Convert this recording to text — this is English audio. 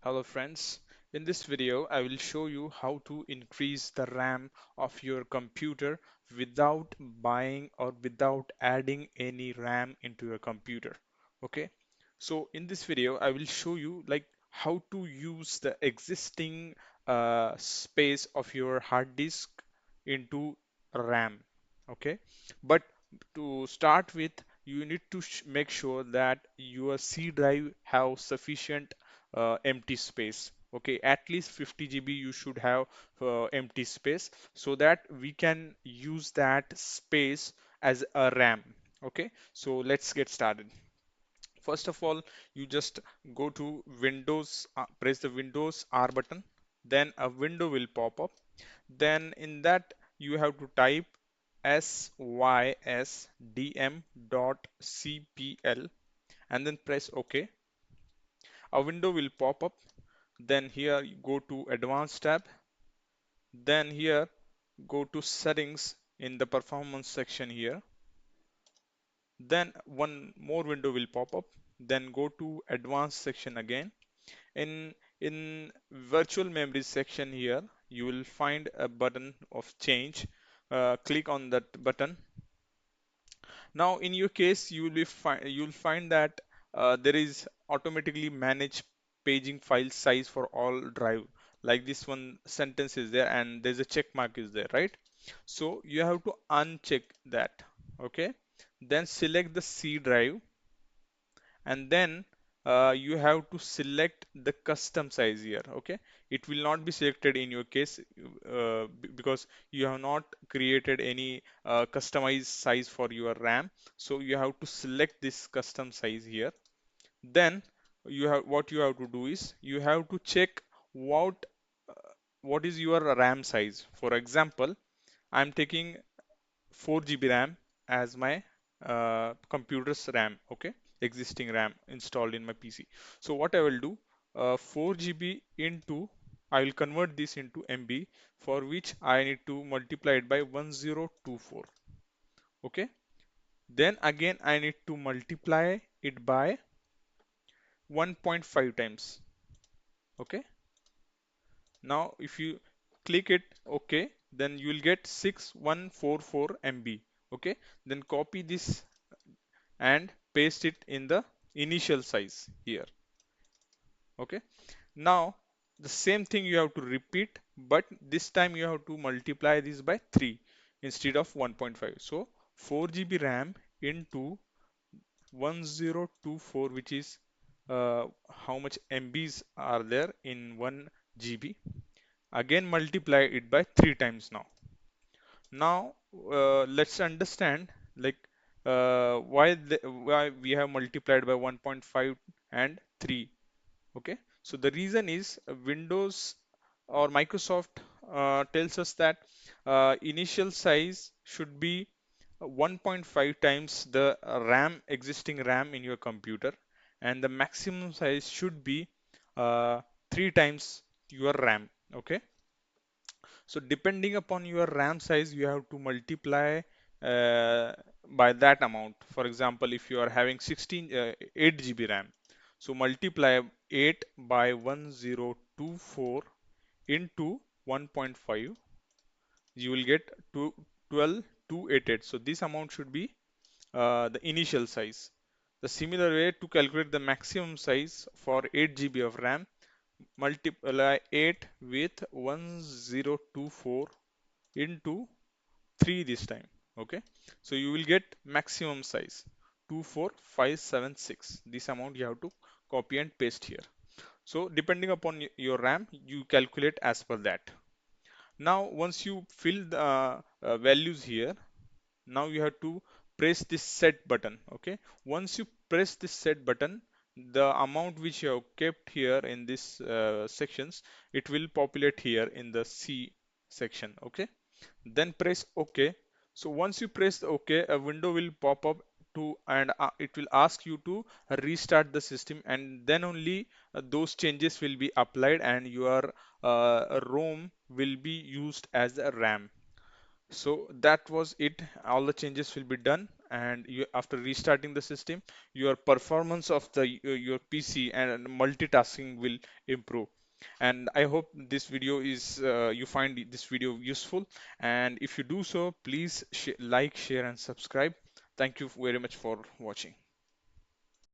Hello friends, in this video I will show you how to increase the RAM of your computer without buying or without adding any RAM into your computer. Okay, so in this video I will show you like how to use the existing space of your hard disk into RAM. Okay, but to start with you need to make sure that your C drive have sufficient empty space. Okay, at least 50 GB you should have empty space so that we can use that space as a RAM. Okay, so let's get started. First of all, you just go to Windows, press the Windows R button, then a window will pop up. Then in that you have to type sysdm.cpl and then press OK. A window will pop up. Then here you go to Advanced tab. Then here go to Settings in the Performance section here. Then one more window will pop up. Then go to Advanced section again. In Virtual Memory section here, you will find a button of change. Click on that button. Now, in your case, you'll find that there is automatically manage paging file size for all drive. Like this one sentence is there and there's a check mark is there, right? So you have to uncheck that. Okay. Then select the C drive and then you have to select the custom size here. Okay, it will not be selected in your case because you have not created any customized size for your RAM, so you have to select this custom size here. Then what you have to do is you have to check what uh, what is your RAM size. For example, I'm taking 4 GB RAM as my computer's RAM, okay, existing RAM installed in my PC. So what I will do, 4 GB into, I will convert this into MB, for which I need to multiply it by 1024, okay. Then again I need to multiply it by 1.5 times, okay. Now if you click it, okay, then you will get 6144 MB, okay. Then copy this and paste it in the initial size here. Okay. Now the same thing you have to repeat, but this time you have to multiply this by 3 instead of 1.5. So 4 GB RAM into 1024, which is how much MBs are there in 1 GB. Again multiply it by 3 times now. Now let's understand like why we have multiplied by 1.5 and 3. Okay, so the reason is Windows or Microsoft tells us that initial size should be 1.5 times the existing RAM in your computer, and the maximum size should be 3 times your RAM. Okay, so depending upon your RAM size, you have to multiply uh, by that amount. For example, if you are having 8 GB RAM, so multiply 8 by 1024 into 1.5, you will get 12288. So this amount should be the initial size. The similar way to calculate the maximum size for 8 GB of RAM, multiply 8 with 1024 into 3 this time. Okay, so you will get maximum size 24576. This amount you have to copy and paste here. So depending upon your RAM, you calculate as per that. Now once you fill the values here, now you have to press this set button. Okay, once you press this set button, the amount which you have kept here in this sections, it will populate here in the C section. Okay, then press OK. So once you press OK, a window will pop up to, and it will ask you to restart the system, and then only those changes will be applied and your ROM will be used as a RAM. So that was it. All the changes will be done, and after restarting the system, your performance of your PC and multitasking will improve. And I hope this video is you find this video useful. And if you do so, please like, share, and subscribe. Thank you very much for watching.